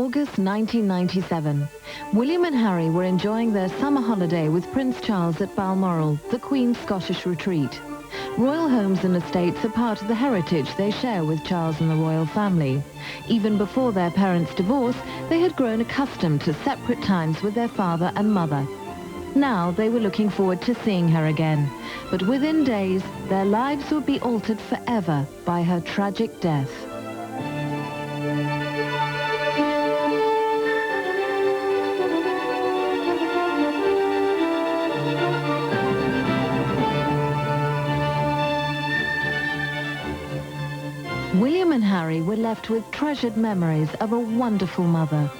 August 1997. William and Harry were enjoying their summer holiday with Prince Charles at Balmoral, the Queen's Scottish retreat. Royal homes and estates are part of the heritage they share with Charles and the royal family. Even before their parents' divorce, they had grown accustomed to separate times with their father and mother. Now they were looking forward to seeing her again, but within days, their lives would be altered forever by her tragic death. William and Harry were left with treasured memories of a wonderful mother.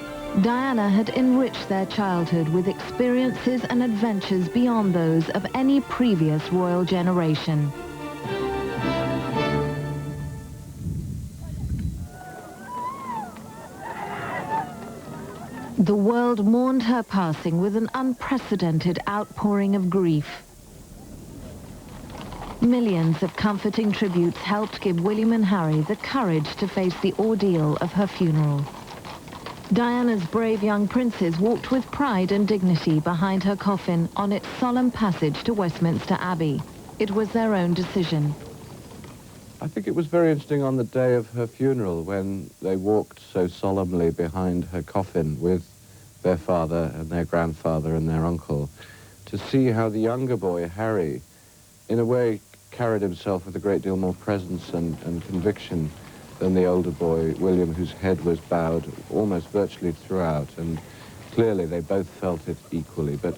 Diana had enriched their childhood with experiences and adventures beyond those of any previous royal generation. The world mourned her passing with an unprecedented outpouring of grief. Millions of comforting tributes helped give William and Harry the courage to face the ordeal of her funeral. Diana's brave young princes walked with pride and dignity behind her coffin on its solemn passage to Westminster Abbey. It was their own decision. I think it was very interesting on the day of her funeral when they walked so solemnly behind her coffin with their father and their grandfather and their uncle, to see how the younger boy, Harry, in a way carried himself with a great deal more presence and conviction than the older boy, William, whose head was bowed almost virtually throughout, and clearly they both felt it equally. But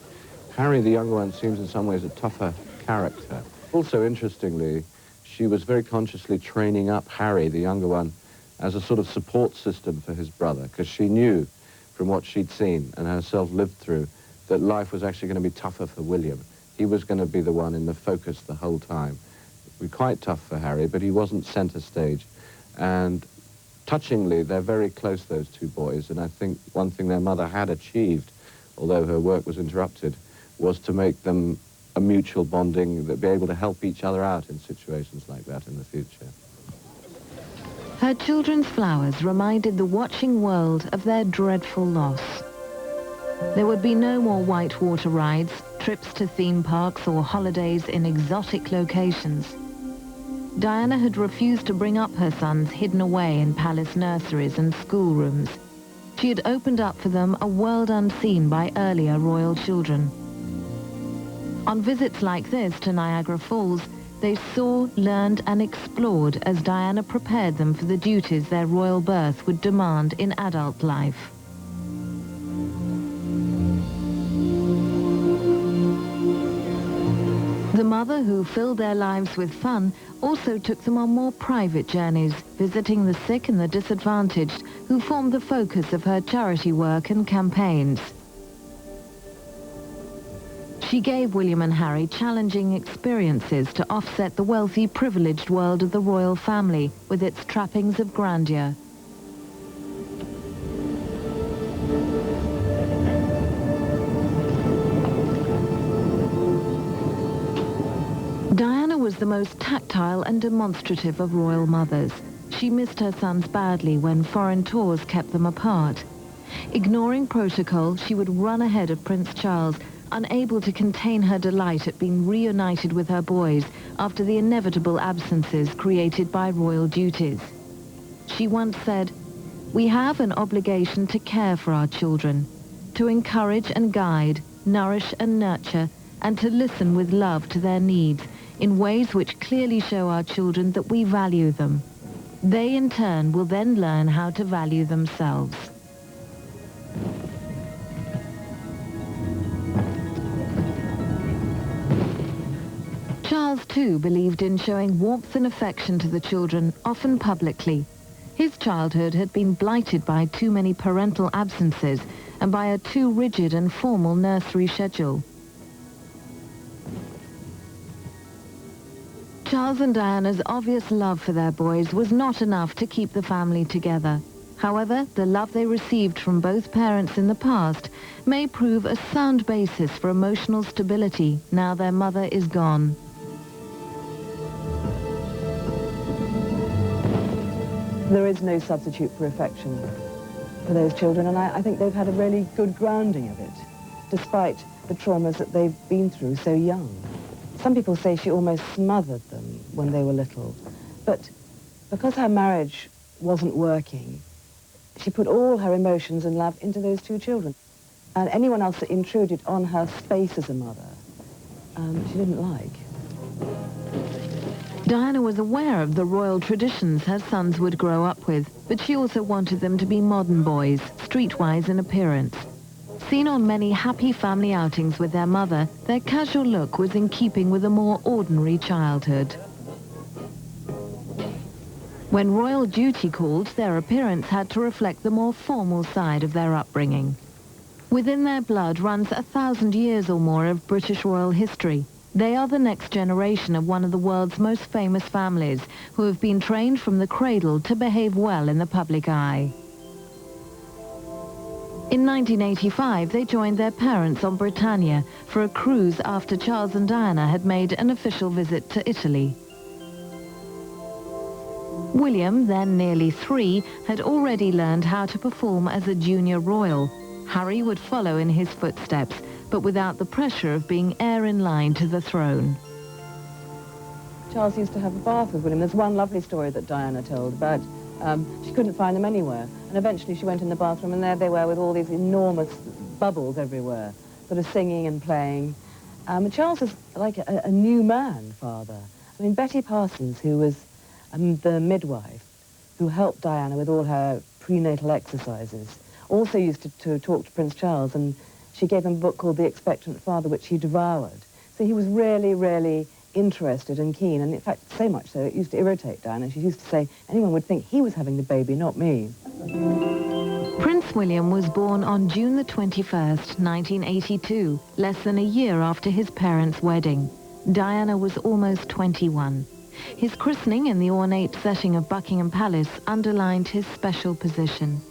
Harry, the younger one, seems in some ways a tougher character. Also, interestingly, she was very consciously training up Harry, the younger one, as a sort of support system for his brother, because she knew from what she'd seen and herself lived through that life was actually going to be tougher for William. He was going to be the one in the focus the whole time. It would be quite tough for Harry, but he wasn't center stage. And touchingly, they're very close, those two boys, and I think one thing their mother had achieved, although her work was interrupted, was to make them a mutual bonding, that be able to help each other out in situations like that in the future. Her children's flowers reminded the watching world of their dreadful loss. There would be no more whitewater rides, trips to theme parks, or holidays in exotic locations. Diana had refused to bring up her sons hidden away in palace nurseries and schoolrooms. She had opened up for them a world unseen by earlier royal children. On visits like this to Niagara Falls, they saw, learned and explored as Diana prepared them for the duties their royal birth would demand in adult life. The mother who filled their lives with fun also took them on more private journeys, visiting the sick and the disadvantaged, who formed the focus of her charity work and campaigns. She gave William and Harry challenging experiences to offset the wealthy, privileged world of the royal family with its trappings of grandeur. Diana was the most tactile and demonstrative of royal mothers. She missed her sons badly when foreign tours kept them apart. Ignoring protocol, she would run ahead of Prince Charles, unable to contain her delight at being reunited with her boys after the inevitable absences created by royal duties. She once said, "We have an obligation to care for our children, to encourage and guide, nourish and nurture, and to listen with love to their needs in ways which clearly show our children that we value them. They, in turn, will then learn how to value themselves." Charles, too, believed in showing warmth and affection to the children, often publicly. His childhood had been blighted by too many parental absences and by a too rigid and formal nursery schedule. Charles and Diana's obvious love for their boys was not enough to keep the family together. However, the love they received from both parents in the past may prove a sound basis for emotional stability now their mother is gone. There is no substitute for affection. for those children, and I think they've had a really good grounding of it, despite the traumas that they've been through so young. Some people say she almost smothered them when they were little, but because her marriage wasn't working, she put all her emotions and love into those two children. And anyone else that intruded on her space as a mother, she didn't like. Diana was aware of the royal traditions her sons would grow up with, but she also wanted them to be modern boys, streetwise in appearance. Seen on many happy family outings with their mother, their casual look was in keeping with a more ordinary childhood. When royal duty called, their appearance had to reflect the more formal side of their upbringing. Within their blood runs 1,000 years or more of British royal history. They are the next generation of one of the world's most famous families, who have been trained from the cradle to behave well in the public eye. In 1985, they joined their parents on Britannia for a cruise after Charles and Diana had made an official visit to Italy. William, then nearly 3, had already learned how to perform as a junior royal. Harry would follow in his footsteps, but without the pressure of being heir in line to the throne. Charles used to have a bath with William. There's one lovely story that Diana told about she couldn't find them anywhere, and eventually she went in the bathroom, and there they were with all these enormous bubbles everywhere, sort of singing and playing. Charles was like a new man father. I mean, Betty Parsons, who was the midwife who helped Diana with all her prenatal exercises, also used to talk to Prince Charles, and she gave him a book called The Expectant Father, which he devoured. So he was really, really interested and keen, and in fact, so much so, it used to irritate Diana. She used to say, anyone would think he was having the baby, not me. Prince William was born on June the 21st, 1982, less than a year after his parents' wedding. Diana was almost 21. His christening in the ornate setting of Buckingham Palace underlined his special position.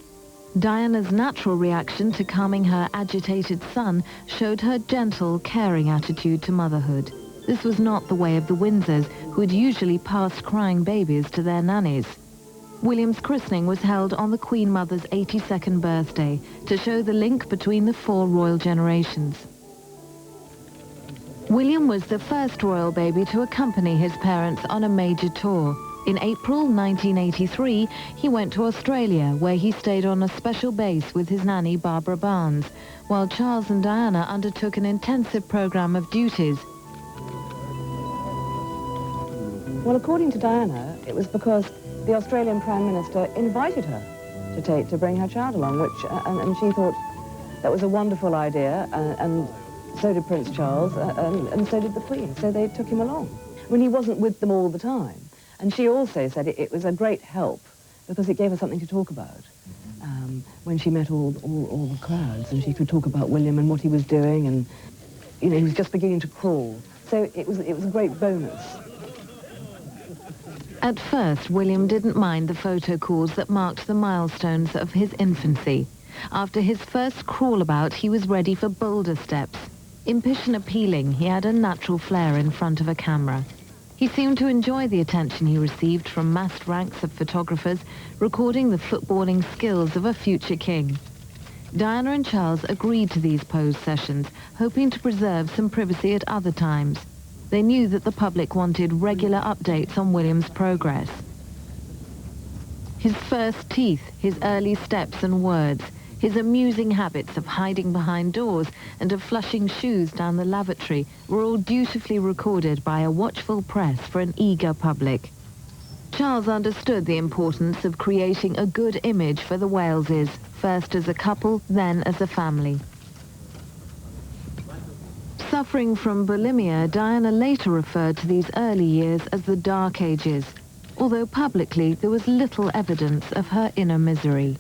Diana's natural reaction to calming her agitated son showed her gentle, caring attitude to motherhood. This was not the way of the Windsors, who had usually passed crying babies to their nannies. William's christening was held on the Queen Mother's 82nd birthday to show the link between the 4 royal generations. William was the first royal baby to accompany his parents on a major tour. In April 1983, he went to Australia, where he stayed on a special base with his nanny Barbara Barnes, while Charles and Diana undertook an intensive program of duties. Well, according to Diana, it was because the Australian Prime Minister invited her to bring her child along, which and she thought that was a wonderful idea, and so did Prince Charles, and so did the Queen, so they took him along. I mean, he wasn't with them all the time. And she also said it was a great help because it gave her something to talk about when she met all the crowds, and she could talk about William and what he was doing, and he was just beginning to crawl. So it was a great bonus. At first, William didn't mind the photo calls that marked the milestones of his infancy. After his first crawl about, he was ready for bolder steps. Impish and appealing, he had a natural flair in front of a camera. He seemed to enjoy the attention he received from massed ranks of photographers recording the footballing skills of a future king. Diana and Charles agreed to these pose sessions, hoping to preserve some privacy at other times. They knew that the public wanted regular updates on William's progress. His first teeth, his early steps and words, his amusing habits of hiding behind doors and of flushing shoes down the lavatory were all dutifully recorded by a watchful press for an eager public. Charles understood the importance of creating a good image for the Waleses, first as a couple, then as a family. Suffering from bulimia, Diana later referred to these early years as the Dark Ages, although publicly there was little evidence of her inner misery.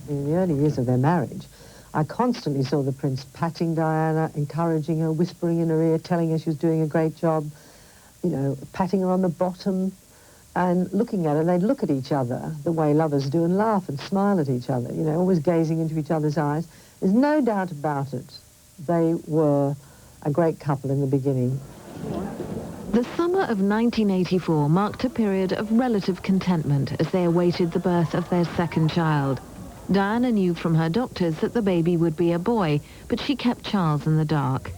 In the early years of their marriage, I constantly saw the prince patting Diana, encouraging her, whispering in her ear, telling her she was doing a great job, patting her on the bottom and looking at her. They'd look at each other the way lovers do and laugh and smile at each other, always gazing into each other's eyes. There's no doubt about it. They were a great couple in the beginning. The summer of 1984 marked a period of relative contentment as they awaited the birth of their second child. Diana knew from her doctors that the baby would be a boy, but she kept Charles in the dark.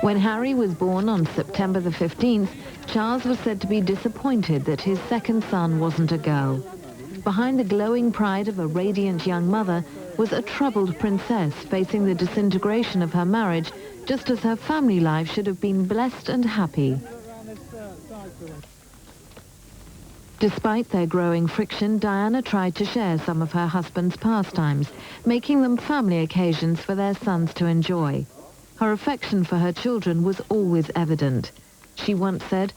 When Harry was born on September the 15th, Charles was said to be disappointed that his second son wasn't a girl. Behind the glowing pride of a radiant young mother was a troubled princess facing the disintegration of her marriage, just as her family life should have been blessed and happy. Despite their growing friction, Diana tried to share some of her husband's pastimes, making them family occasions for their sons to enjoy. Her affection for her children was always evident. She once said,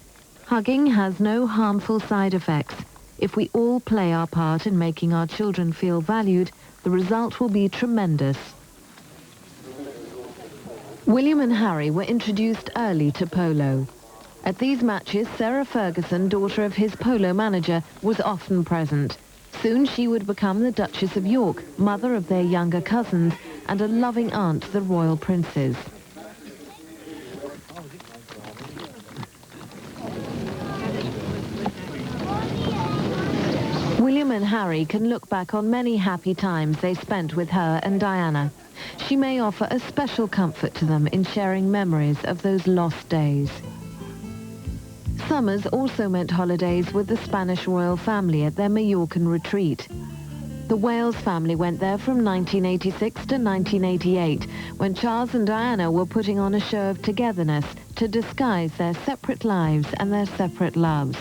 "Hugging has no harmful side effects. If we all play our part in making our children feel valued, the result will be tremendous." William and Harry were introduced early to polo. At these matches, Sarah Ferguson, daughter of his polo manager, was often present. Soon she would become the Duchess of York, mother of their younger cousins, and a loving aunt to the royal princes. William and Harry can look back on many happy times they spent with her and Diana. She may offer a special comfort to them in sharing memories of those lost days. Summers also meant holidays with the Spanish royal family at their Majorcan retreat. The Wales family went there from 1986 to 1988, when Charles and Diana were putting on a show of togetherness to disguise their separate lives and their separate loves.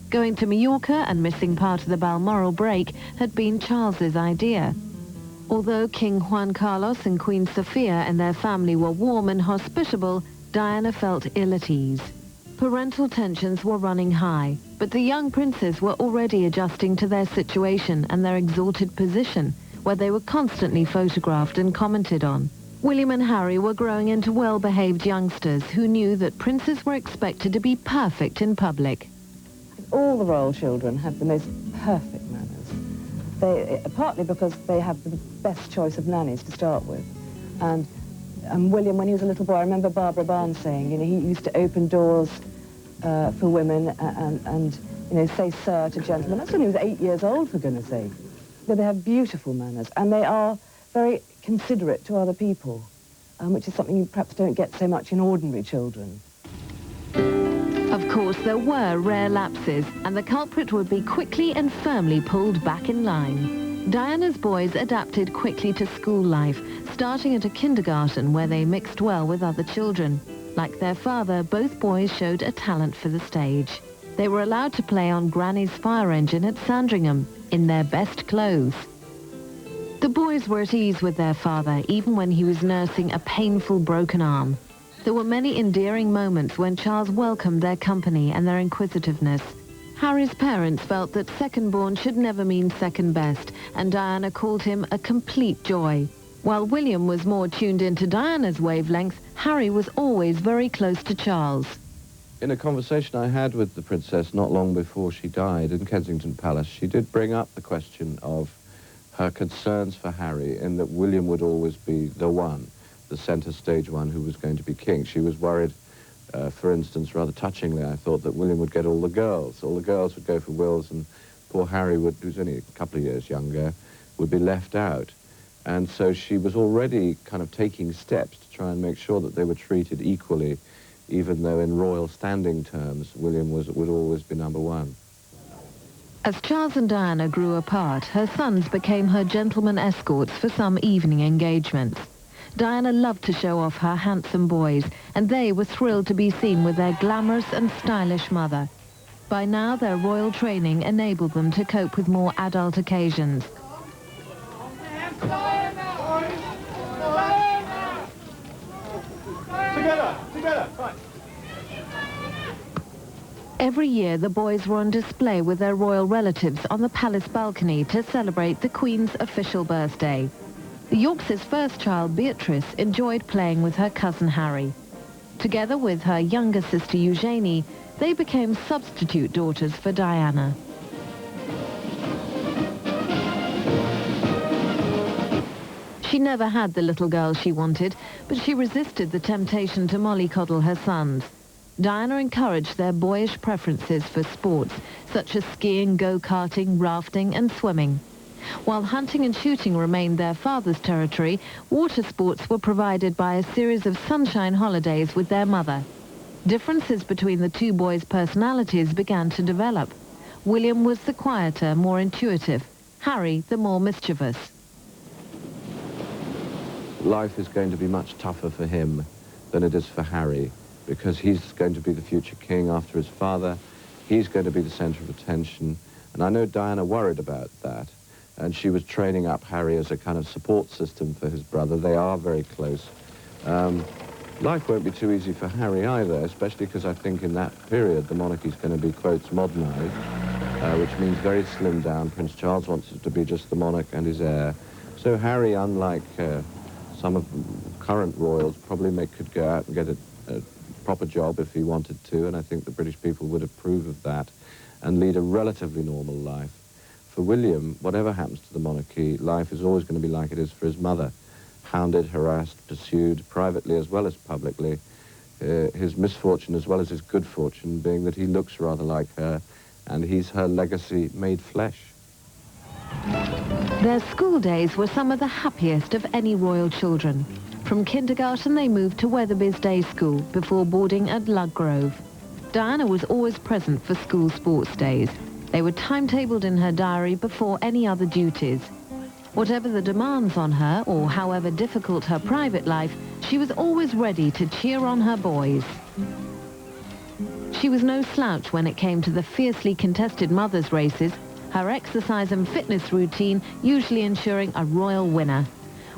Going to Majorca and missing part of the Balmoral break had been Charles's idea. Although King Juan Carlos and Queen Sofia and their family were warm and hospitable, Diana felt ill at ease. Parental tensions were running high, but the young princes were already adjusting to their situation and their exalted position, where they were constantly photographed and commented on. William and Harry were growing into well-behaved youngsters who knew that princes were expected to be perfect in public. All the royal children have the most perfect manners. Partly because they have the best choice of nannies to start with. And William, when he was a little boy, I remember Barbara Barnes saying, he used to open doors for women and say sir to gentlemen. That's when he was 8 years old, for goodness sake. But they have beautiful manners, and they are very considerate to other people, which is something you perhaps don't get so much in ordinary children. Of course, there were rare lapses, and the culprit would be quickly and firmly pulled back in line. Diana's boys adapted quickly to school life, starting at a kindergarten where they mixed well with other children. Like their father, both boys showed a talent for the stage. They were allowed to play on Granny's fire engine at Sandringham, in their best clothes. The boys were at ease with their father, even when he was nursing a painful broken arm. There were many endearing moments when Charles welcomed their company and their inquisitiveness. Harry's parents felt that second-born should never mean second best, and Diana called him a complete joy. While William was more tuned into Diana's wavelength, Harry was always very close to Charles. In a conversation I had with the princess not long before she died in Kensington Palace, she did bring up the question of her concerns for Harry, in that William would always be the one, the center stage one who was going to be king. She was worried, for instance, rather touchingly, I thought, that William would get all the girls. All the girls would go for Wills, and poor Harry, who's only a couple of years younger, would be left out. And so she was already kind of taking steps to try and make sure that they were treated equally, even though in royal standing terms, William would always be number one. As Charles and Diana grew apart, her sons became her gentlemen escorts for some evening engagements. Diana loved to show off her handsome boys, and they were thrilled to be seen with their glamorous and stylish mother. By now, their royal training enabled them to cope with more adult occasions. Together, fine. Every year, the boys were on display with their royal relatives on the palace balcony to celebrate the Queen's official birthday. The Yorks' first child, Beatrice, enjoyed playing with her cousin Harry. Together with her younger sister Eugenie, they became substitute daughters for Diana. She never had the little girl she wanted, but she resisted the temptation to mollycoddle her sons. Diana encouraged their boyish preferences for sports, such as skiing, go-karting, rafting and swimming. While hunting and shooting remained their father's territory, water sports were provided by a series of sunshine holidays with their mother. Differences between the two boys' personalities began to develop. William was the quieter, more intuitive. Harry, the more mischievous. Life is going to be much tougher for him than it is for Harry, because he's going to be the future king after his father. He's going to be the center of attention. And I know Diana worried about that. And she was training up Harry as a kind of support system for his brother. They are very close. Life won't be too easy for Harry either, especially because I think in that period the monarchy's going to be, quotes, modernized, which means very slimmed down. Prince Charles wants it to be just the monarch and his heir. So Harry, unlike some of the current royals, probably could go out and get a proper job if he wanted to, and I think the British people would approve of that, and lead a relatively normal life. For William, whatever happens to the monarchy, life is always going to be like it is for his mother. Hounded, harassed, pursued, privately as well as publicly. His misfortune as well as his good fortune being that he looks rather like her, and he's her legacy made flesh. Their school days were some of the happiest of any royal children. From kindergarten they moved to Wetherby's Day School before boarding at Ludgrove. Diana was always present for school sports days. They were timetabled in her diary before any other duties. Whatever the demands on her, or however difficult her private life, she was always ready to cheer on her boys. She was no slouch when it came to the fiercely contested mothers' races, her exercise and fitness routine usually ensuring a royal winner.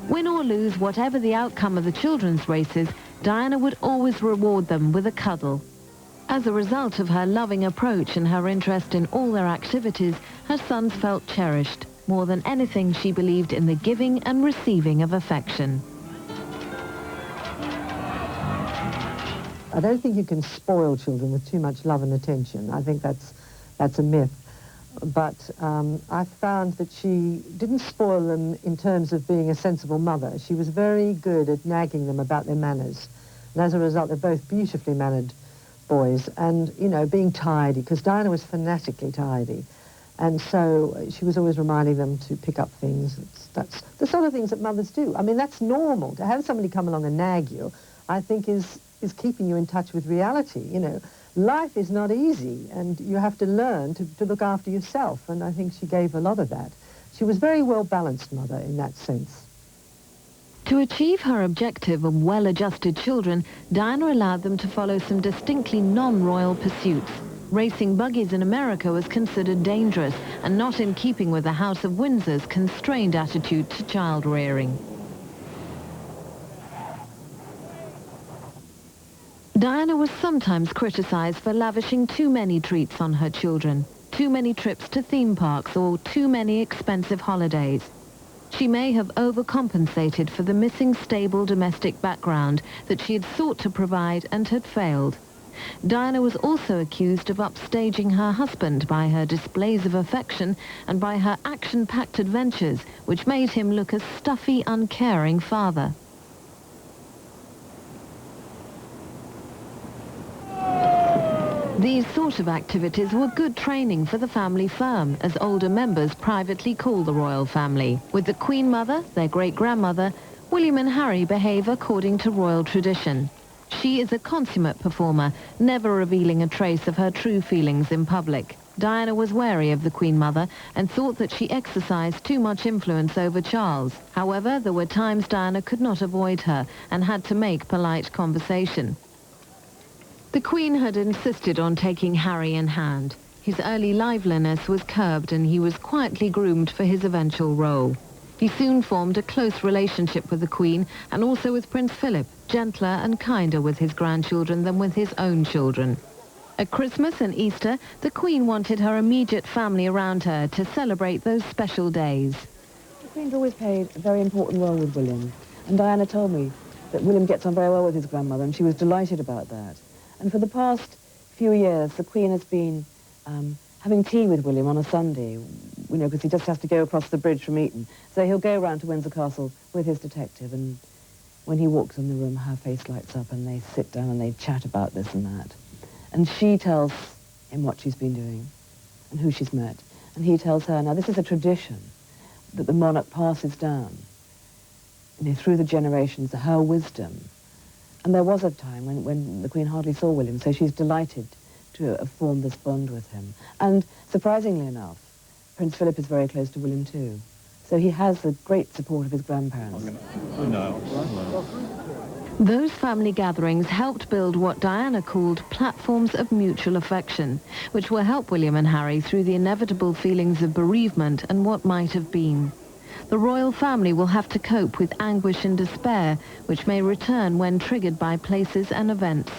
Win or lose whatever the outcome of the children's races, Diana would always reward them with a cuddle. As a result of her loving approach and her interest in all their activities, her sons felt cherished. More than anything, she believed in the giving and receiving of affection. I don't think you can spoil children with too much love and attention. I think that's a myth. But I found that she didn't spoil them in terms of being a sensible mother. She was very good at nagging them about their manners. And as a result, they're both beautifully mannered boys. And, you know, being tidy, because Diana was fanatically tidy. And so she was always reminding them to pick up things. That's the sort of things that mothers do. I mean, that's normal. To have somebody come along and nag you, I think is keeping you in touch with reality, you know. Life is not easy, and you have to learn to look after yourself, and I think she gave a lot of that. She was a very well-balanced mother in that sense. To achieve her objective of well-adjusted children, Diana allowed them to follow some distinctly non-royal pursuits. Racing buggies in America was considered dangerous and not in keeping with the House of Windsor's constrained attitude to child-rearing. Diana was sometimes criticized for lavishing too many treats on her children, too many trips to theme parks or too many expensive holidays. She may have overcompensated for the missing stable domestic background that she had sought to provide and had failed. Diana was also accused of upstaging her husband by her displays of affection and by her action-packed adventures, which made him look a stuffy, uncaring father. These sort of activities were good training for the family firm, as older members privately call the royal family. With the Queen Mother, their great-grandmother, William and Harry behave according to royal tradition. She is a consummate performer, never revealing a trace of her true feelings in public. Diana was wary of the Queen Mother and thought that she exercised too much influence over Charles. However, there were times Diana could not avoid her and had to make polite conversation. The Queen had insisted on taking Harry in hand. His early liveliness was curbed and he was quietly groomed for his eventual role. He soon formed a close relationship with the Queen and also with Prince Philip, gentler and kinder with his grandchildren than with his own children. At Christmas and Easter, the Queen wanted her immediate family around her to celebrate those special days. The Queen's always played a very important role with William, and Diana told me that William gets on very well with his grandmother, and she was delighted about that. And for the past few years, the Queen has been having tea with William on a Sunday, you know, because he just has to go across the bridge from Eton. So he'll go around to Windsor Castle with his detective, and when he walks in the room, her face lights up, and they sit down and they chat about this and that. And she tells him what she's been doing and who she's met. And he tells her, now this is a tradition. that the monarch passes down, you know, through the generations, her wisdom. And there was a time when the Queen hardly saw William, so she's delighted to have formed this bond with him. And surprisingly enough, Prince Philip is very close to William too. So he has the great support of his grandparents. Those family gatherings helped build what Diana called platforms of mutual affection, which will help William and Harry through the inevitable feelings of bereavement and what might have been. The royal family will have to cope with anguish and despair, which may return when triggered by places and events.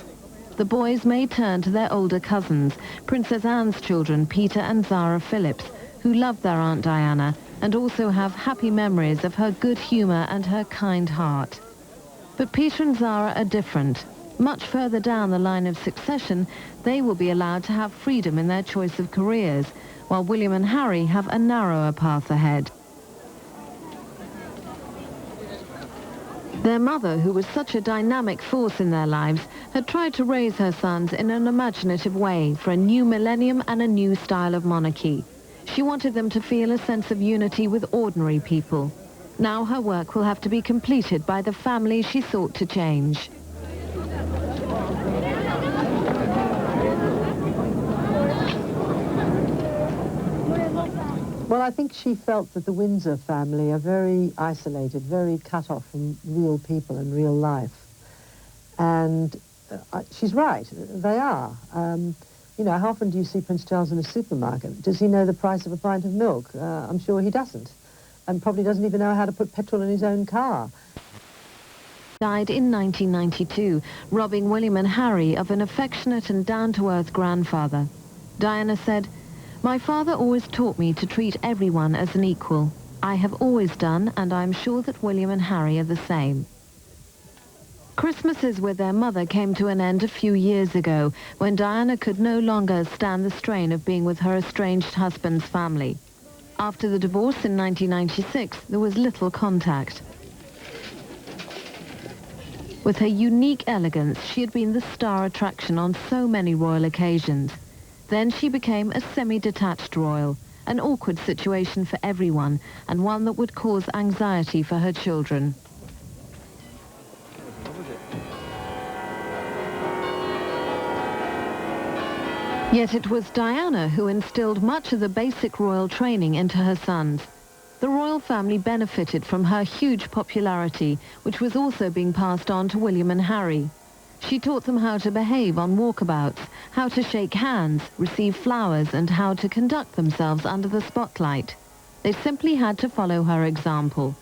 The boys may turn to their older cousins, Princess Anne's children, Peter and Zara Phillips, who love their Aunt Diana and also have happy memories of her good humour and her kind heart. But Peter and Zara are different. Much further down the line of succession, they will be allowed to have freedom in their choice of careers, while William and Harry have a narrower path ahead. Their mother, who was such a dynamic force in their lives, had tried to raise her sons in an imaginative way for a new millennium and a new style of monarchy. She wanted them to feel a sense of unity with ordinary people. Now her work will have to be completed by the family she sought to change. Well, I think she felt that the Windsor family are very isolated, very cut off from real people and real life. And she's right, they are. You know, how often do you see Prince Charles in a supermarket? Does he know the price of a pint of milk? I'm sure he doesn't. And probably doesn't even know how to put petrol in his own car. Died in 1992, robbing William and Harry of an affectionate and down-to-earth grandfather. Diana said, "My father always taught me to treat everyone as an equal. I have always done, and I'm sure that William and Harry are the same." Christmases with their mother came to an end a few years ago, when Diana could no longer stand the strain of being with her estranged husband's family. After the divorce in 1996, there was little contact. With her unique elegance, she had been the star attraction on so many royal occasions. Then she became a semi-detached royal, an awkward situation for everyone, and one that would cause anxiety for her children. Yet it was Diana who instilled much of the basic royal training into her sons. The royal family benefited from her huge popularity, which was also being passed on to William and Harry. She taught them how to behave on walkabouts, how to shake hands, receive flowers, and how to conduct themselves under the spotlight. They simply had to follow her example.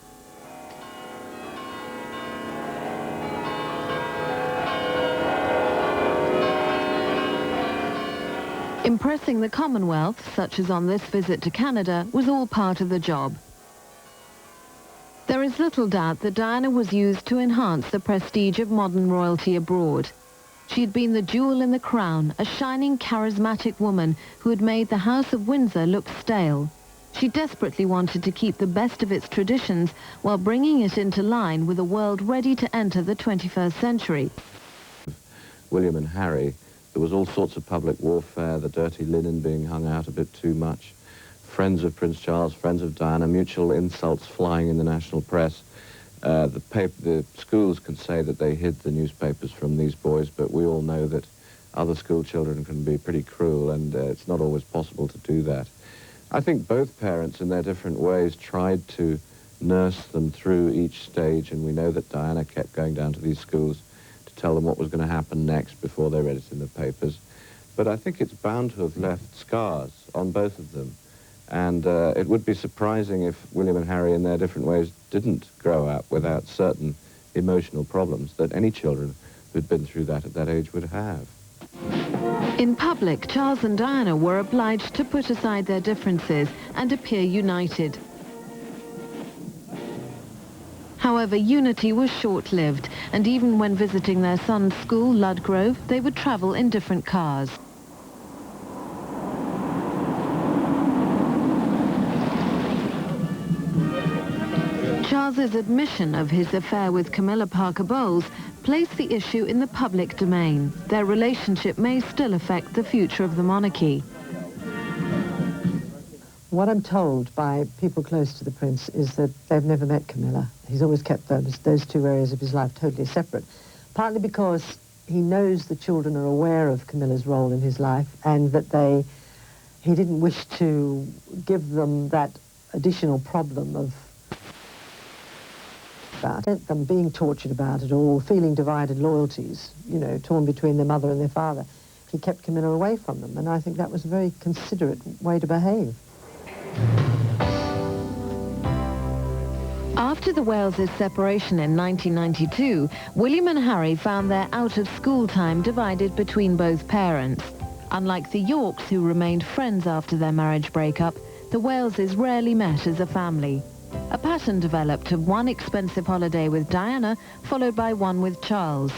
Impressing the Commonwealth, such as on this visit to Canada, was all part of the job. There is little doubt that Diana was used to enhance the prestige of modern royalty abroad. She had been the jewel in the crown, a shining, charismatic woman who had made the House of Windsor look stale. She desperately wanted to keep the best of its traditions while bringing it into line with a world ready to enter the 21st century. William and Harry, there was all sorts of public warfare, the dirty linen being hung out a bit too much, friends of Prince Charles, friends of Diana, mutual insults flying in the national press. The schools can say that they hid the newspapers from these boys, but we all know that other school children can be pretty cruel, and it's not always possible to do that. I think both parents, in their different ways, tried to nurse them through each stage, and we know that Diana kept going down to these schools to tell them what was going to happen next before they read it in the papers. But I think it's bound to have left scars on both of them. And it would be surprising if William and Harry, in their different ways, didn't grow up without certain emotional problems that any children who'd been through that at that age would have. In public, Charles and Diana were obliged to put aside their differences and appear united. However, unity was short-lived, and even when visiting their son's school, Ludgrove, they would travel in different cars. Charles's admission of his affair with Camilla Parker Bowles placed the issue in the public domain. Their relationship may still affect the future of the monarchy. What I'm told by people close to the prince is that they've never met Camilla. He's always kept those two areas of his life totally separate, partly because he knows the children are aware of Camilla's role in his life and that he didn't wish to give them that additional problem of them being tortured about it or feeling divided loyalties, you know, torn between their mother and their father. He kept Camilla away from them, and I think that was a very considerate way to behave. After the Wales' separation in 1992, William and Harry found their out-of-school time divided between both parents. Unlike the Yorks, who remained friends after their marriage breakup, the Waleses rarely met as a family. A pattern developed of one expensive holiday with Diana, followed by one with Charles.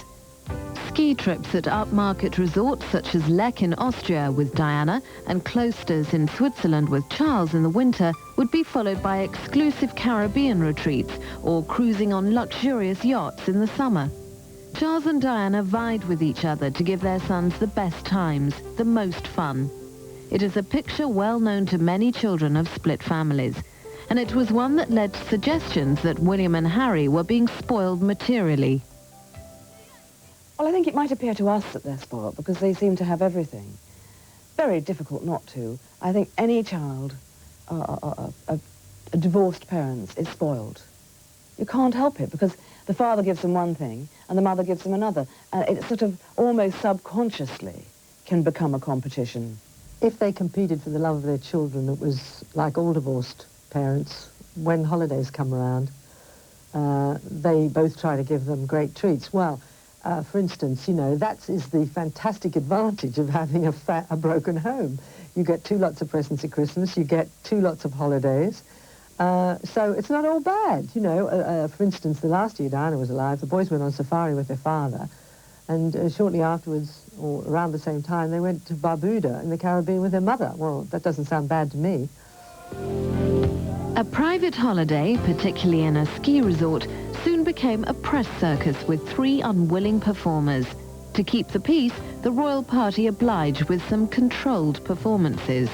Ski trips at upmarket resorts such as Lech in Austria with Diana and Klosters in Switzerland with Charles in the winter would be followed by exclusive Caribbean retreats or cruising on luxurious yachts in the summer. Charles and Diana vied with each other to give their sons the best times, the most fun. It is a picture well known to many children of split families, and it was one that led to suggestions that William and Harry were being spoiled materially. Well, I think it might appear to us that they're spoiled because they seem to have everything. Very difficult not to. I think any child of divorced parents is spoiled. You can't help it because the father gives them one thing and the mother gives them another. And it sort of almost subconsciously can become a competition. If they competed for the love of their children, it was like all divorced parents. When holidays come around, they both try to give them great treats. Well, for instance, you know, that is the fantastic advantage of having a broken home. You get 2 lots of presents at Christmas, you get 2 lots of holidays. So it's not all bad, you know. For instance, the last year Diana was alive, the boys went on safari with their father, and shortly afterwards, or around the same time, they went to Barbuda in the Caribbean with their mother. Well, that doesn't sound bad to me. A private holiday, particularly in a ski resort, soon became a press circus with 3 unwilling performers. To keep the peace, the royal party obliged with some controlled performances.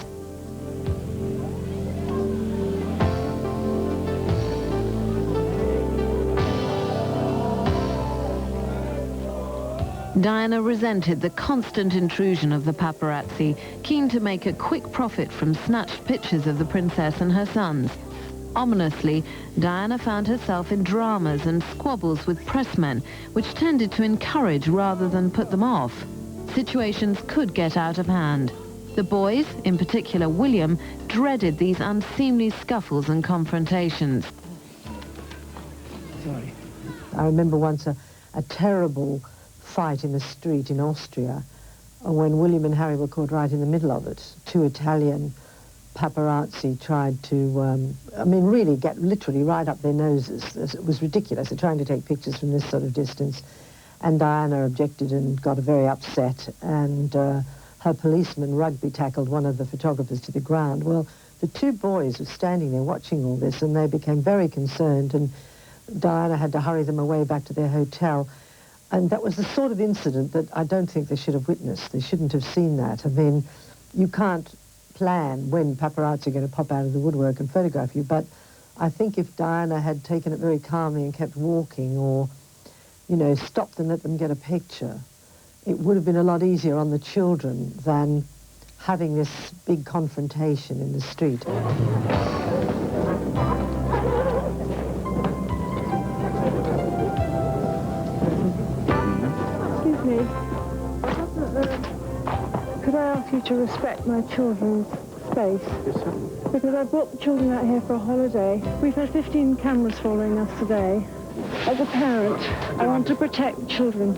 Diana resented the constant intrusion of the paparazzi, keen to make a quick profit from snatched pictures of the princess and her sons. Ominously, Diana found herself in dramas and squabbles with pressmen, which tended to encourage rather than put them off. Situations could get out of hand. The boys, in particular William, dreaded these unseemly scuffles and confrontations. Sorry. I remember once a terrible fight in the street in Austria when William and Harry were caught right in the middle of it. 2 Italian paparazzi tried to, really get literally right up their noses. It was ridiculous. They're trying to take pictures from this sort of distance. And Diana objected and got very upset. And her policeman rugby tackled one of the photographers to the ground. Well, the 2 boys were standing there watching all this, and they became very concerned. And Diana had to hurry them away back to their hotel. And that was the sort of incident that I don't think they should have witnessed. They shouldn't have seen that. I mean, you can't plan when paparazzi are going to pop out of the woodwork and photograph you, but I think if Diana had taken it very calmly and kept walking or, you know, stopped and let them get a picture, it would have been a lot easier on the children than having this big confrontation in the street. Excuse me. Could I ask you to respect my children's space? Yes, certainly. Because I brought the children out here for a holiday. We've had 15 cameras following us today. As a parent, I want to protect children.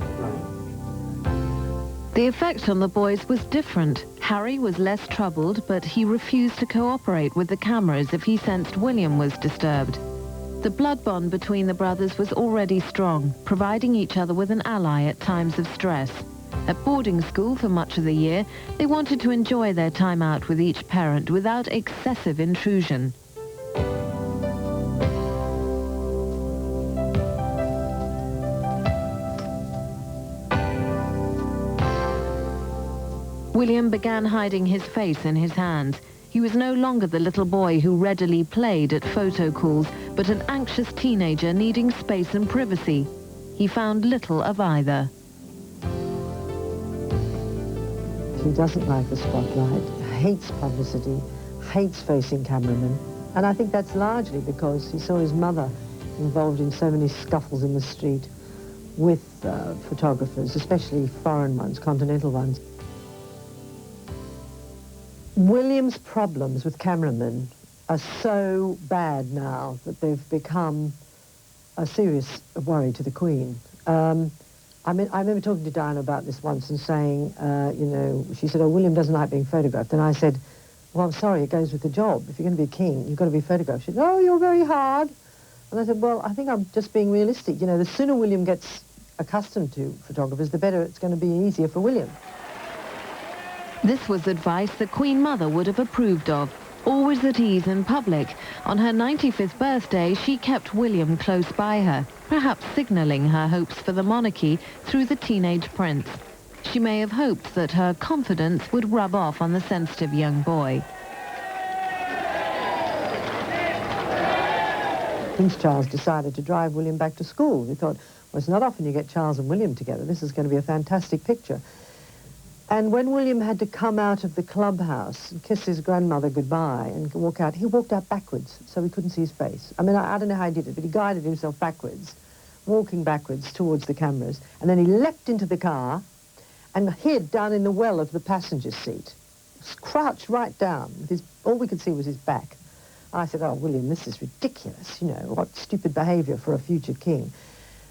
The effect on the boys was different. Harry was less troubled, but he refused to cooperate with the cameras if he sensed William was disturbed. The blood bond between the brothers was already strong, providing each other with an ally at times of stress. At boarding school for much of the year, they wanted to enjoy their time out with each parent without excessive intrusion. William began hiding his face in his hands. He was no longer the little boy who readily played at photo calls, but an anxious teenager needing space and privacy. He found little of either. He doesn't like the spotlight, hates publicity, hates facing cameramen. And I think that's largely because he saw his mother involved in so many scuffles in the street with photographers, especially foreign ones, continental ones. William's problems with cameramen are so bad now that they've become a serious worry to the Queen. I remember talking to Diana about this once and saying, you know, she said, oh, William doesn't like being photographed. And I said, well, I'm sorry, it goes with the job. If you're going to be a king, you've got to be photographed. She said, oh, you're very hard. And I said, well, I think I'm just being realistic. You know, the sooner William gets accustomed to photographers, the better it's going to be easier for William. This was advice the Queen Mother would have approved of. Always at ease in public, on her 95th birthday, she kept William close by her, perhaps signalling her hopes for the monarchy through the teenage prince. She may have hoped that her confidence would rub off on the sensitive young boy. Prince Charles decided to drive William back to school. He thought, well, it's not often you get Charles and William together. This is going to be a fantastic picture. And when William had to come out of the clubhouse and kiss his grandmother goodbye and walk out, he walked out backwards so we couldn't see his face. I mean, I don't know how he did it, but he guided himself backwards, walking backwards towards the cameras. And then he leapt into the car and hid down in the well of the passenger seat, crouched right down. All we could see was his back. I said, oh, William, this is ridiculous, you know, what stupid behaviour for a future king.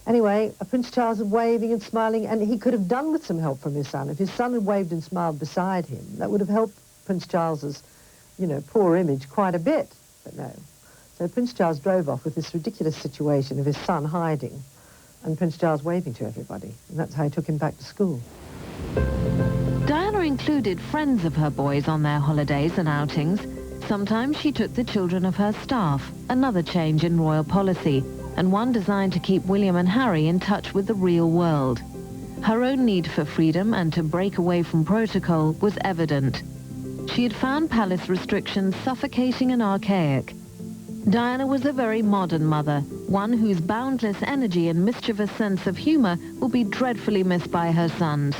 Anyway, Prince Charles was waving and smiling, and he could have done with some help from his son. If his son had waved and smiled beside him, that would have helped Prince Charles's, you know, poor image quite a bit. But no. So Prince Charles drove off with this ridiculous situation of his son hiding and Prince Charles waving to everybody. And that's how he took him back to school. Diana included friends of her boys on their holidays and outings. Sometimes she took the children of her staff, another change in royal policy, and one designed to keep William and Harry in touch with the real world. Her own need for freedom and to break away from protocol was evident. She had found palace restrictions suffocating and archaic. Diana was a very modern mother, one whose boundless energy and mischievous sense of humor will be dreadfully missed by her sons.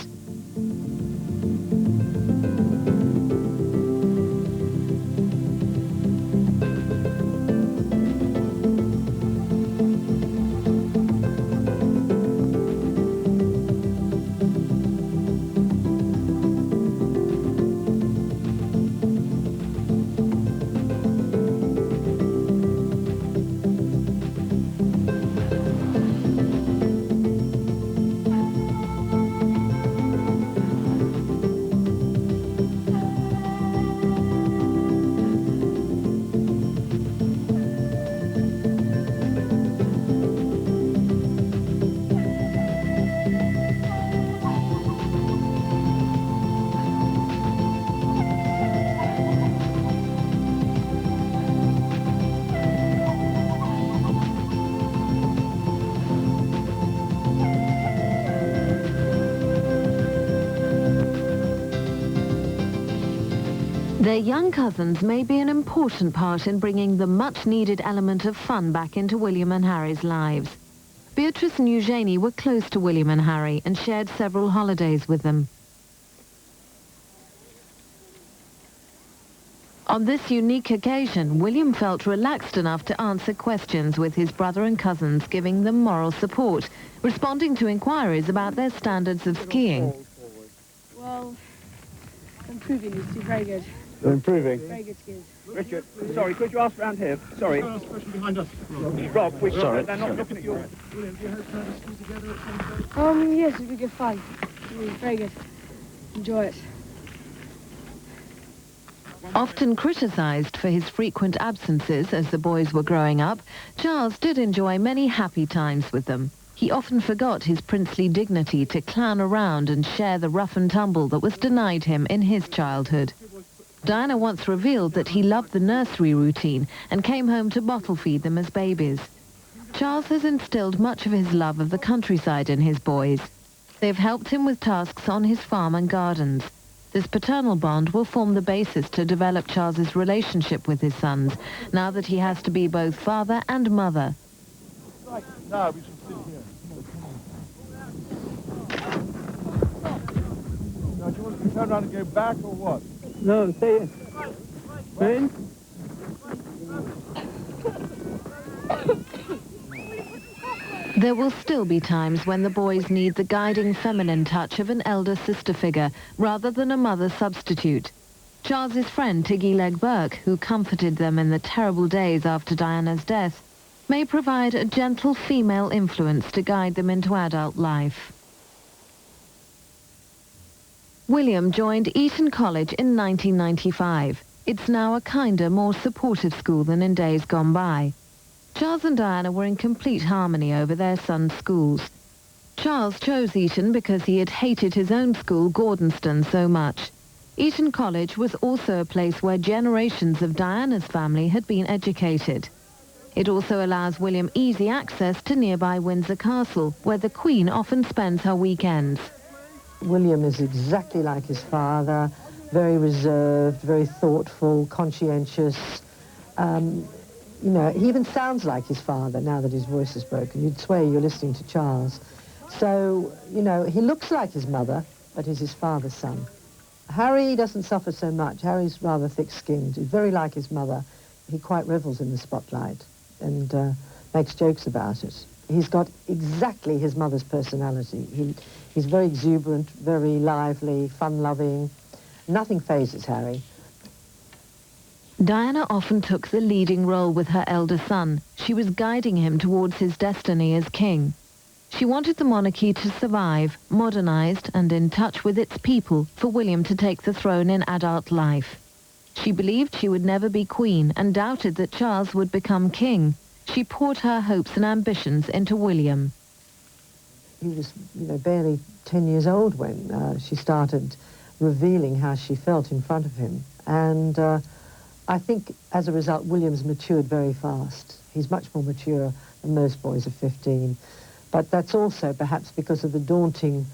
Their young cousins may be an important part in bringing the much-needed element of fun back into William and Harry's lives. Beatrice and Eugenie were close to William and Harry and shared several holidays with them. On this unique occasion, William felt relaxed enough to answer questions with his brother and cousins, giving them moral support, responding to inquiries about their standards of skiing. Well, improving, you see, very good. They're improving. Very good skiers. Richard, sorry, could you ask around here? Sorry. Behind us. Rob, we sorry. They're not looking at you. William, do you hope to have a ski together at some stage? Yes, it'll be good fun. Very good. Enjoy it. Often criticised for his frequent absences as the boys were growing up, Charles did enjoy many happy times with them. He often forgot his princely dignity to clown around and share the rough and tumble that was denied him in his childhood. Diana once revealed that he loved the nursery routine and came home to bottle feed them as babies. Charles has instilled much of his love of the countryside in his boys. They've helped him with tasks on his farm and gardens. This paternal bond will form the basis to develop Charles's relationship with his sons, now that he has to be both father and mother. Right, now we should sit here. Now, do you want to turn around and go back or what? No, stay in. Stay in. There will still be times when the boys need the guiding feminine touch of an elder sister figure rather than a mother substitute. Charles's friend Tiggy Leg Burke, who comforted them in the terrible days after Diana's death, may provide a gentle female influence to guide them into adult life. William joined Eton College in 1995. It's now a kinder, more supportive school than in days gone by. Charles and Diana were in complete harmony over their sons' schools. Charles chose Eton because he had hated his own school, Gordonston, so much. Eton College was also a place where generations of Diana's family had been educated. It also allows William easy access to nearby Windsor Castle, where the Queen often spends her weekends. William is exactly like his father, very reserved, very thoughtful, conscientious. You know, he even sounds like his father now that his voice is broken. You'd swear you're listening to Charles. So, you know, he looks like his mother, but he's his father's son. Harry doesn't suffer so much. Harry's rather thick-skinned. He's very like his mother. He quite revels in the spotlight and makes jokes about it. He's got exactly his mother's personality. He's very exuberant, very lively, fun-loving. Nothing phases Harry. Diana often took the leading role with her elder son. She was guiding him towards his destiny as king. She wanted the monarchy to survive, modernized and in touch with its people, for William to take the throne in adult life. She believed she would never be queen and doubted that Charles would become king. She poured her hopes and ambitions into William. He was, you know, barely 10 years old when she started revealing how she felt in front of him. And I think, as a result, William's matured very fast. He's much more mature than most boys of 15. But that's also perhaps because of the daunting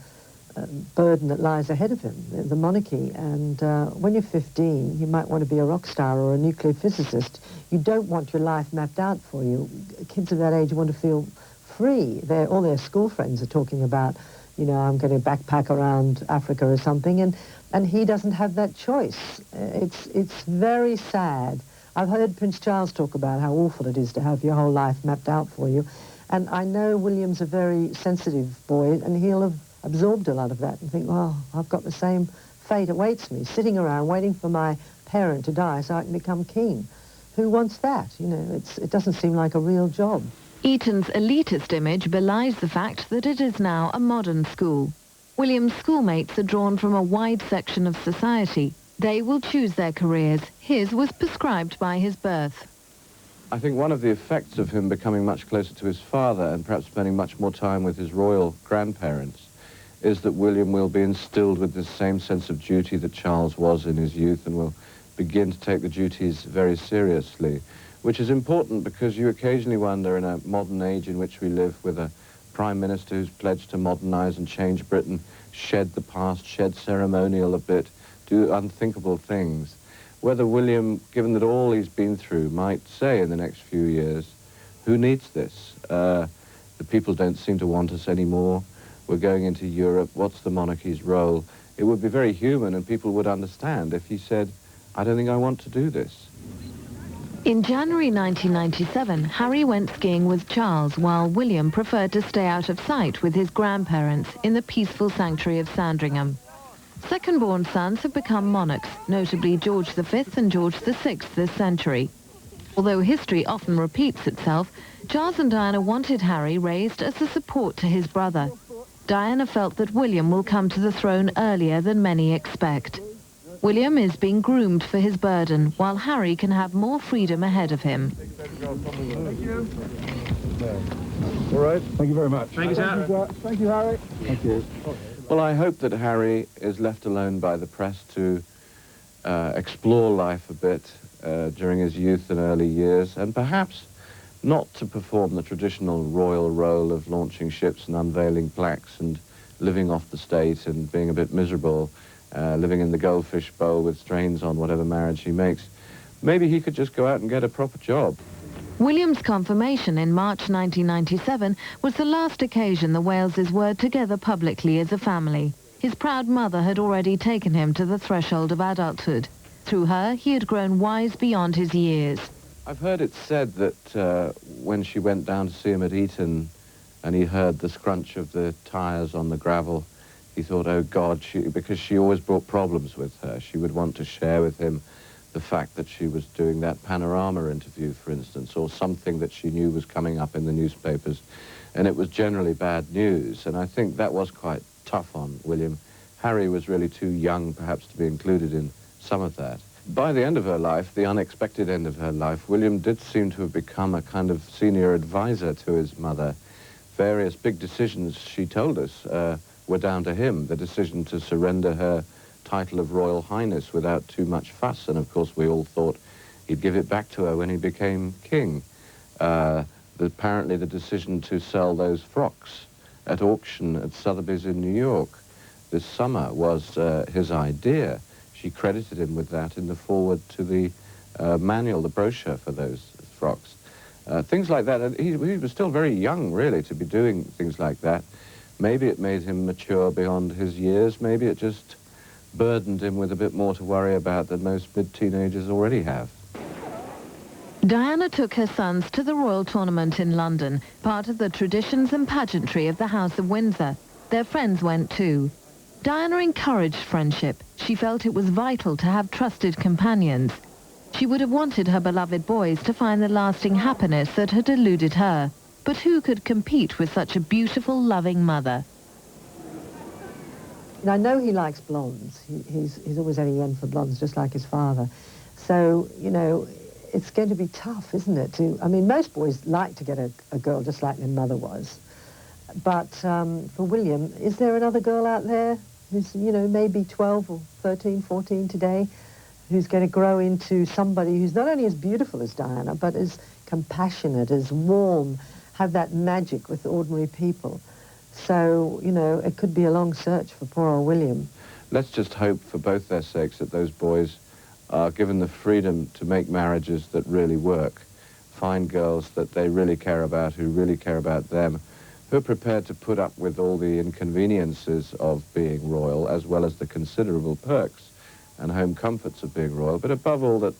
burden that lies ahead of him, the monarchy. And when you're 15, you might want to be a rock star or a nuclear physicist. You don't want your life mapped out for you. Kids of that age want to feel free. All their school friends are talking about, you know, I'm going to backpack around Africa or something, and he doesn't have that choice. It's very sad. I've heard Prince Charles talk about how awful it is to have your whole life mapped out for you, and I know William's a very sensitive boy, and he'll have absorbed a lot of that and think, well, I've got the same fate awaits me, sitting around waiting for my parent to die so I can become king. Who wants that? You know, it doesn't seem like a real job. Eton's elitist image belies the fact that it is now a modern school. William's schoolmates are drawn from a wide section of society. They will choose their careers. His was prescribed by his birth. I think one of the effects of him becoming much closer to his father and perhaps spending much more time with his royal grandparents is that William will be instilled with this same sense of duty that Charles was in his youth and will begin to take the duties very seriously, which is important because you occasionally wonder in a modern age in which we live with a Prime Minister who's pledged to modernize and change Britain, shed the past, shed ceremonial a bit, do unthinkable things, whether William, given that all he's been through, might say in the next few years, who needs this? The people don't seem to want us anymore. We're going into Europe. What's the monarchy's role? It would be very human and people would understand if he said, I don't think I want to do this. In January 1997, Harry went skiing with Charles, while William preferred to stay out of sight with his grandparents in the peaceful sanctuary of Sandringham. Second-born sons have become monarchs, notably George V and George VI this century. Although history often repeats itself, Charles and Diana wanted Harry raised as a support to his brother. Diana felt that William will come to the throne earlier than many expect. William is being groomed for his burden, while Harry can have more freedom ahead of him. Thank you. All right. Thank you very much. Thank you, sir. Thank you, Harry. Thank you. Well, I hope that Harry is left alone by the press to explore life a bit during his youth and early years, and perhaps not to perform the traditional royal role of launching ships and unveiling plaques and living off the state and being a bit miserable. living in the goldfish bowl with strains on whatever marriage he makes. Maybe he could just go out and get a proper job. William's confirmation in March 1997 was the last occasion the Waleses were together publicly as a family. His proud mother had already taken him to the threshold of adulthood. Through her, he had grown wise beyond his years. I've heard it said that when she went down to see him at Eton and he heard the scrunch of the tyres on the gravel, he thought, oh God, because she always brought problems with her. She would want to share with him the fact that she was doing that Panorama interview, for instance, or something that she knew was coming up in the newspapers, and it was generally bad news. And I think that was quite tough on William. Harry was really too young, perhaps, to be included in some of that. By the end of her life, the unexpected end of her life, William did seem to have become a kind of senior advisor to his mother. Various big decisions, she told us, were down to him. The decision to surrender her title of Royal Highness without too much fuss, and of course we all thought he'd give it back to her when he became king. Apparently the decision to sell those frocks at auction at Sotheby's in New York this summer was his idea. She credited him with that in the foreword to the manual, the brochure for those frocks. Things like that. And he was still very young, really, to be doing things like that. Maybe it made him mature beyond his years. Maybe it just burdened him with a bit more to worry about than most mid-teenagers already have. Diana took her sons to the Royal Tournament in London, part of the traditions and pageantry of the House of Windsor. Their friends went too. Diana encouraged friendship. She felt it was vital to have trusted companions. She would have wanted her beloved boys to find the lasting happiness that had eluded her. But who could compete with such a beautiful, loving mother? And I know he likes blondes. He's always had a yen for blondes, just like his father. So, you know, it's going to be tough, isn't it? I mean, most boys like to get a girl just like their mother was. But for William, is there another girl out there who's, you know, maybe 12 or 13, 14 today, who's going to grow into somebody who's not only as beautiful as Diana, but as compassionate, as warm, have that magic with ordinary people? So, you know, it could be a long search for poor old William. Let's just hope for both their sakes that those boys are given the freedom to make marriages that really work, find girls that they really care about, who really care about them, who are prepared to put up with all the inconveniences of being royal, as well as the considerable perks and home comforts of being royal, but above all that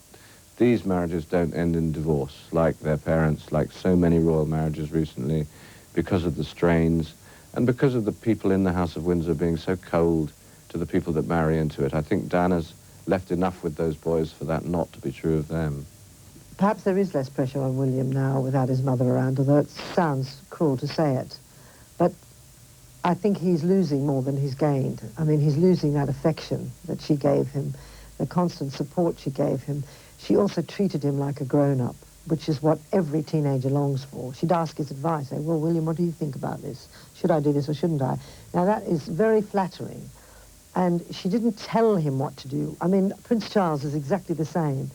these marriages don't end in divorce, like their parents, like so many royal marriages recently, because of the strains, and because of the people in the House of Windsor being so cold to the people that marry into it. I think Diana's left enough with those boys for that not to be true of them. Perhaps there is less pressure on William now without his mother around, although it sounds cruel to say it. But I think he's losing more than he's gained. I mean, he's losing that affection that she gave him, the constant support she gave him. She also treated him like a grown-up, which is what every teenager longs for. She'd ask his advice, say, well, William, what do you think about this? Should I do this or shouldn't I? Now, that is very flattering. And she didn't tell him what to do. I mean, Prince Charles is exactly the same.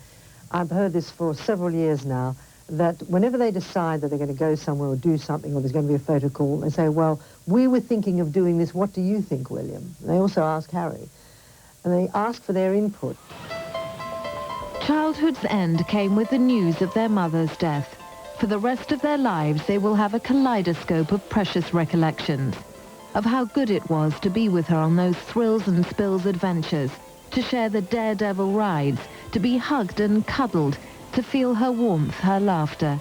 I've heard this for several years now, that whenever they decide that they're going to go somewhere or do something, or there's going to be a photo call, they say, well, we were thinking of doing this. What do you think, William? And they also ask Harry. And they ask for their input. Childhood's end came with the news of their mother's death. For the rest of their lives, they will have a kaleidoscope of precious recollections, of how good it was to be with her on those thrills and spills adventures, to share the daredevil rides, to be hugged and cuddled, to feel her warmth, her laughter.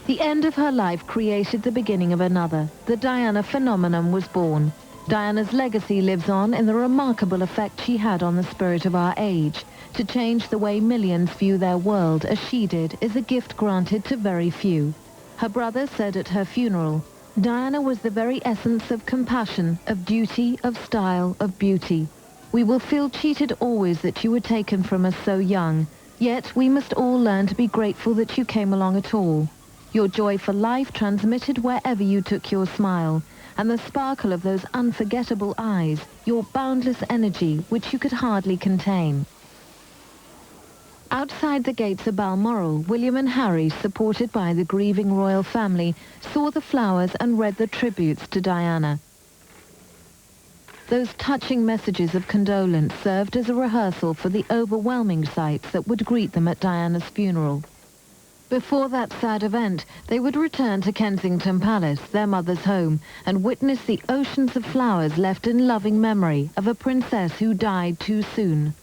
The end of her life created the beginning of another. The Diana phenomenon was born. Diana's legacy lives on in the remarkable effect she had on the spirit of our age. To change the way millions view their world as she did is a gift granted to very few. Her brother said at her funeral, Diana was the very essence of compassion, of duty, of style, of beauty. We will feel cheated always that you were taken from us so young, yet we must all learn to be grateful that you came along at all. Your joy for life transmitted wherever you took your smile, and the sparkle of those unforgettable eyes, your boundless energy which you could hardly contain. Outside the gates of Balmoral, William and Harry, supported by the grieving royal family, saw the flowers and read the tributes to Diana. those touching messages of condolence served as a rehearsal for the overwhelming sights that would greet them at Diana's funeral. Before that sad event, they would return to Kensington Palace, their mother's home, and witness the oceans of flowers left in loving memory of a princess who died too soon.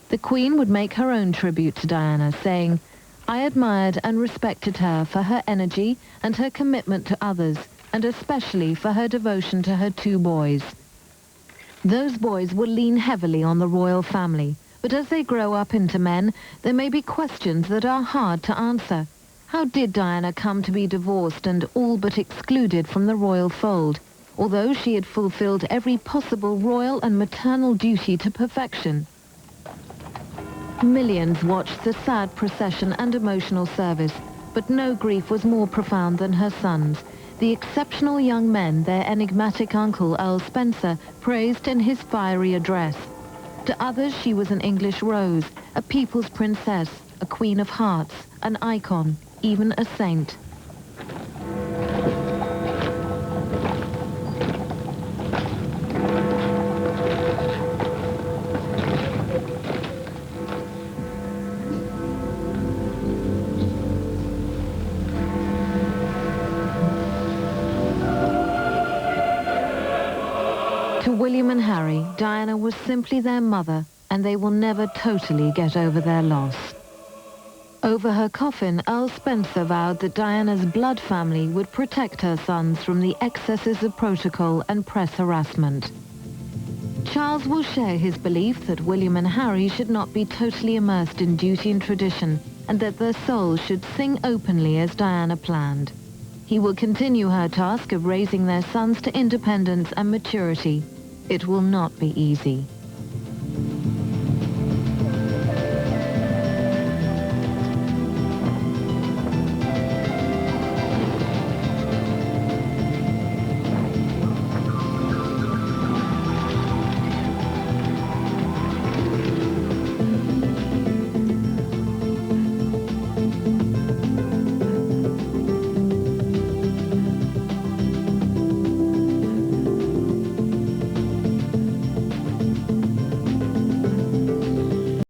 The Queen would make her own tribute to Diana, saying, "I admired and respected her for her energy and her commitment to others, and especially for her devotion to her 2 boys. Those boys will lean heavily on the royal family, but as they grow up into men, there may be questions that are hard to answer. How did Diana come to be divorced and all but excluded from the royal fold, although she had fulfilled every possible royal and maternal duty to perfection?" Millions watched the sad procession and emotional service, but no grief was more profound than her sons, the exceptional young men their enigmatic uncle Earl Spencer praised in his fiery address. To others she was an English rose, a people's princess, a queen of hearts, an icon, even a saint. To William and Harry, Diana was simply their mother, and they will never totally get over their loss. Over her coffin, Earl Spencer vowed that Diana's blood family would protect her sons from the excesses of protocol and press harassment. Charles will share his belief that William and Harry should not be totally immersed in duty and tradition, and that their souls should sing openly as Diana planned. He will continue her task of raising their sons to independence and maturity. It will not be easy.